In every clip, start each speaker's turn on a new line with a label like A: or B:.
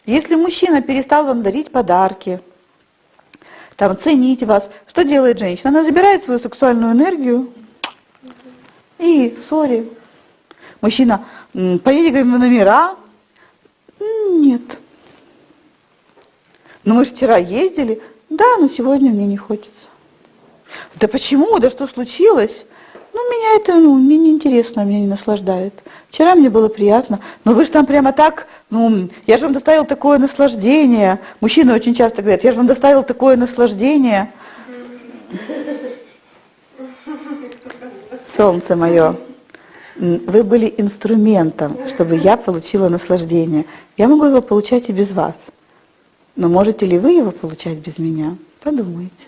A: Если мужчина перестал вам дарить подарки, там, ценить вас, что делает женщина? Она забирает свою сексуальную энергию и, сори, мужчина, поедем, говорим, на номера? Нет. Ну мы же вчера ездили. Да, но сегодня мне не хочется. Да почему? Да что случилось? Ну, меня это, мне не интересно, меня не наслаждает. Вчера мне было приятно, но вы же там прямо так, я же вам доставил такое наслаждение. Мужчины очень часто говорят, я же вам доставил такое наслаждение. Солнце мое, вы были инструментом, чтобы я получила наслаждение. Я могу его получать и без вас. Но можете ли вы его получать без меня? Подумайте.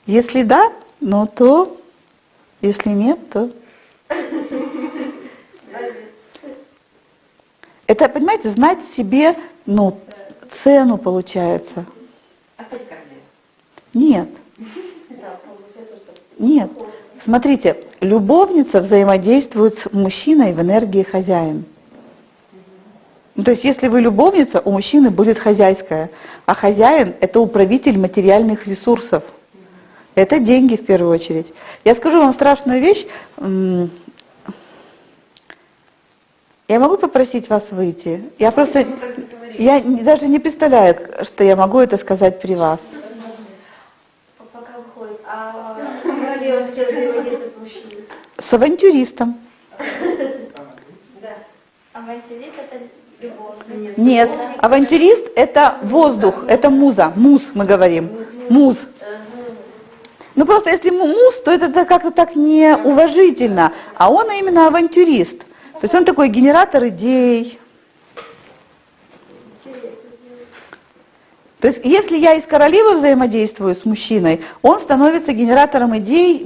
A: Если да, то... Если нет, то... Это, понимаете, знать себе, цену получается. Нет. Нет. Смотрите, любовница взаимодействует с мужчиной в энергии хозяин. То есть, если вы любовница, у мужчины будет хозяйская, а хозяин – это управитель материальных ресурсов. Это деньги в первую очередь. Я скажу вам страшную вещь. Я могу попросить вас выйти? Я даже не представляю, что я могу это сказать при вас.
B: Пока выходит. А королева с кем взаимодействует мужчина?
A: С авантюристом.
B: Да. Авантюрист это любовь.
A: Нет, авантюрист это воздух, это муза. Муз мы говорим. Муз. Просто если муз, то это как-то так неуважительно, а он именно авантюрист. То есть он такой генератор идей. То есть если я из королевы взаимодействую с мужчиной, он становится генератором идей,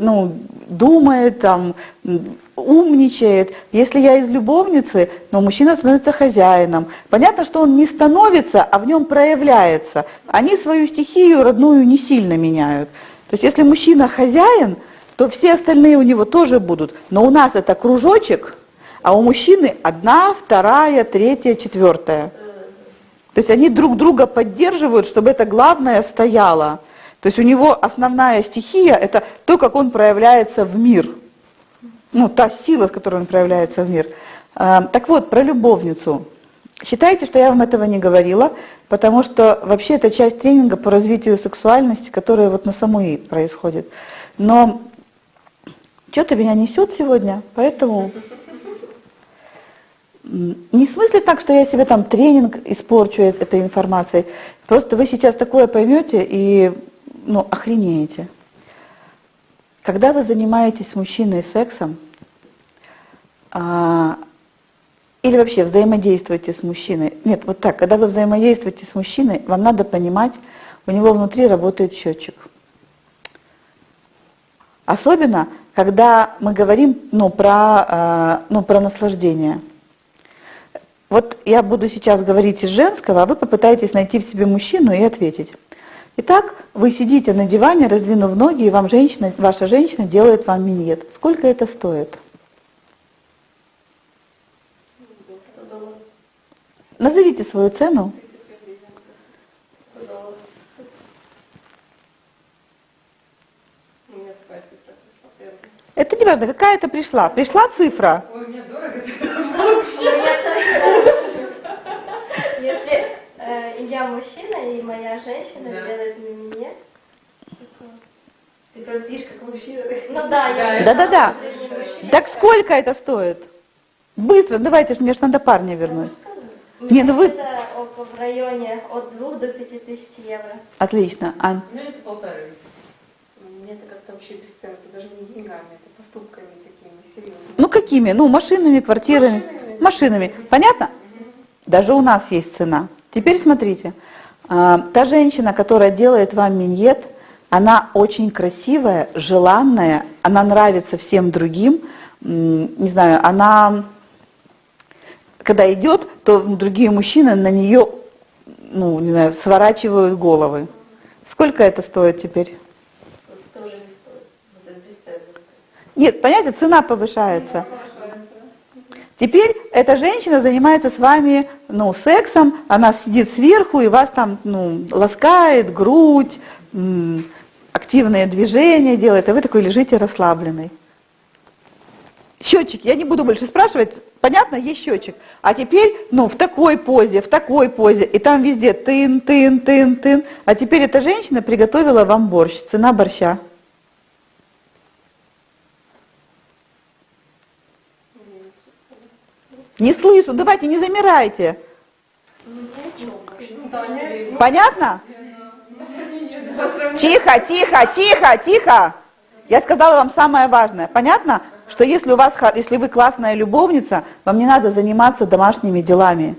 A: думает, умничает. Если я из любовницы, мужчина становится хозяином. Понятно, что он не становится, а в нем проявляется. Они свою стихию родную не сильно меняют. То есть если мужчина хозяин, то все остальные у него тоже будут. Но у нас это кружочек, а у мужчины 1, 2, 3, 4. То есть они друг друга поддерживают, чтобы это главное стояло. То есть у него основная стихия – это то, как он проявляется в мир. Та сила, с которой он проявляется в мир. Так вот, про любовницу. Считайте, что я вам этого не говорила, потому что вообще это часть тренинга по развитию сексуальности, которая на самой происходит. Но что-то меня несет сегодня, поэтому не в смысле так, что я себе тренинг испорчу этой информацией. Просто вы сейчас такое поймете и охренеете. Когда вы занимаетесь с мужчиной сексом, или вообще взаимодействуете с мужчиной. Нет, когда вы взаимодействуете с мужчиной, вам надо понимать, у него внутри работает счетчик. Особенно, когда мы говорим про наслаждение. Я буду сейчас говорить из женского, а вы попытаетесь найти в себе мужчину и ответить. Итак, вы сидите на диване, раздвинув ноги, и ваша женщина делает вам миньет. Сколько это стоит? Назовите свою цену. Это не важно, какая-то пришла. Пришла цифра.
C: Ой, мне дорого.
B: Если я мужчина и моя женщина делает мне миньет, ты просто видишь, как мужчина.
A: Да. Так сколько это стоит? Быстро, давайте, мне же надо парня вернуть.
B: Это в районе от 2 до 5 тысяч евро.
A: Отлично. Ань?
C: Это 1,5. Мне это как-то вообще бесценно. Это даже не деньгами, это поступками такими серьезными.
A: Какими? Машинами, квартирами. Машинами. Понятно? Даже у нас есть цена. Теперь смотрите. Та женщина, которая делает вам миньет, она очень красивая, желанная, она нравится всем другим. Не знаю, она... Когда идет, то другие мужчины на нее, сворачивают головы. Сколько это стоит теперь?
B: Это тоже не стоит. Это бесценно.
A: Нет, понимаете, цена повышается. Теперь эта женщина занимается с вами, ну, сексом, она сидит сверху и вас там, ну, ласкает, грудь, активные движения делает, а вы такой лежите расслабленный. Счетчик, я не буду больше спрашивать, понятно, есть счетчик. А теперь, ну, в такой позе, и там везде тын, тын, тын, тын. А теперь эта женщина приготовила вам борщ, цена борща. Не слышу, давайте, не замирайте. Понятно? Тихо, тихо, тихо, тихо. Я сказала вам самое важное. Понятно, что если вы классная любовница, вам не надо заниматься домашними делами.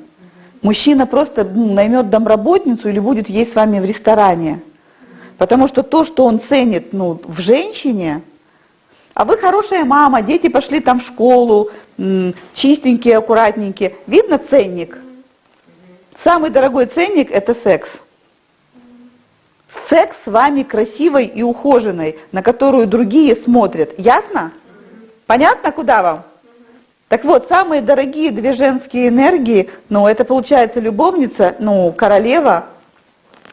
A: Мужчина просто наймет домработницу или будет есть с вами в ресторане. Потому что то, что он ценит, ну, в женщине, а вы хорошая мама, дети пошли там в школу, чистенькие, аккуратненькие. Видно ценник? Самый дорогой ценник – это секс. Секс с вами красивой и ухоженной, на которую другие смотрят. Ясно? Понятно, куда вам? Так вот, самые дорогие две женские энергии, ну, это получается любовница, ну, королева,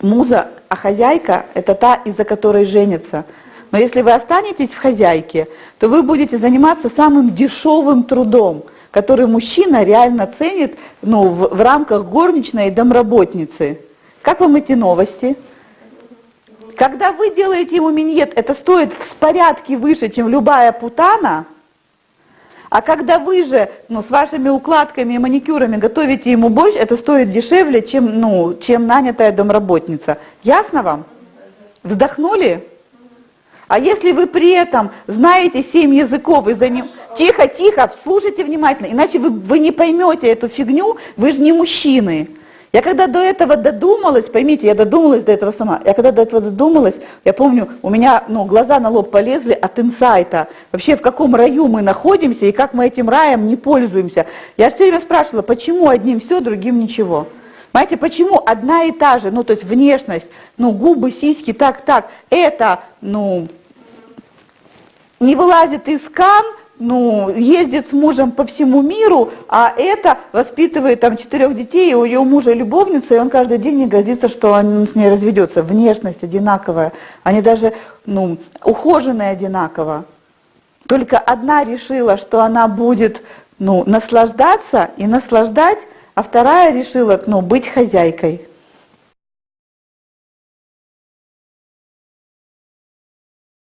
A: муза, а хозяйка – это та, из-за которой женится. Но если вы останетесь в хозяйке, то вы будете заниматься самым дешевым трудом, который мужчина реально ценит, ну, в рамках горничной и домработницы. Как вам эти новости? Когда вы делаете ему миньет, это стоит в порядке выше, чем любая путана, а когда вы же, ну, с вашими укладками и маникюрами готовите ему борщ, это стоит дешевле, чем, ну, чем нанятая домработница. Ясно вам? Вздохнули? А если вы при этом знаете 7 языков и за ним... Тихо, тихо, слушайте внимательно, иначе вы не поймете эту фигню, вы же не мужчины. Я когда до этого додумалась, поймите, я додумалась до этого сама, я когда до этого додумалась, я помню, у меня, ну, глаза на лоб полезли от инсайта. Вообще, в каком раю мы находимся и как мы этим раем не пользуемся. Я все время спрашивала, почему одним все, другим ничего. Понимаете, почему одна и та же, ну, то есть внешность, ну, губы, сиськи, так, это, ну, не вылазит из кан, ну, ездит с мужем по всему миру, а это воспитывает там 4 детей, и у ее мужа любовница, и он каждый день не грозится, что он с ней разведется. Внешность одинаковая, они даже, ну, ухоженные одинаково. Только одна решила, что она будет, ну, наслаждаться и наслаждать, а вторая решила, ну, быть хозяйкой.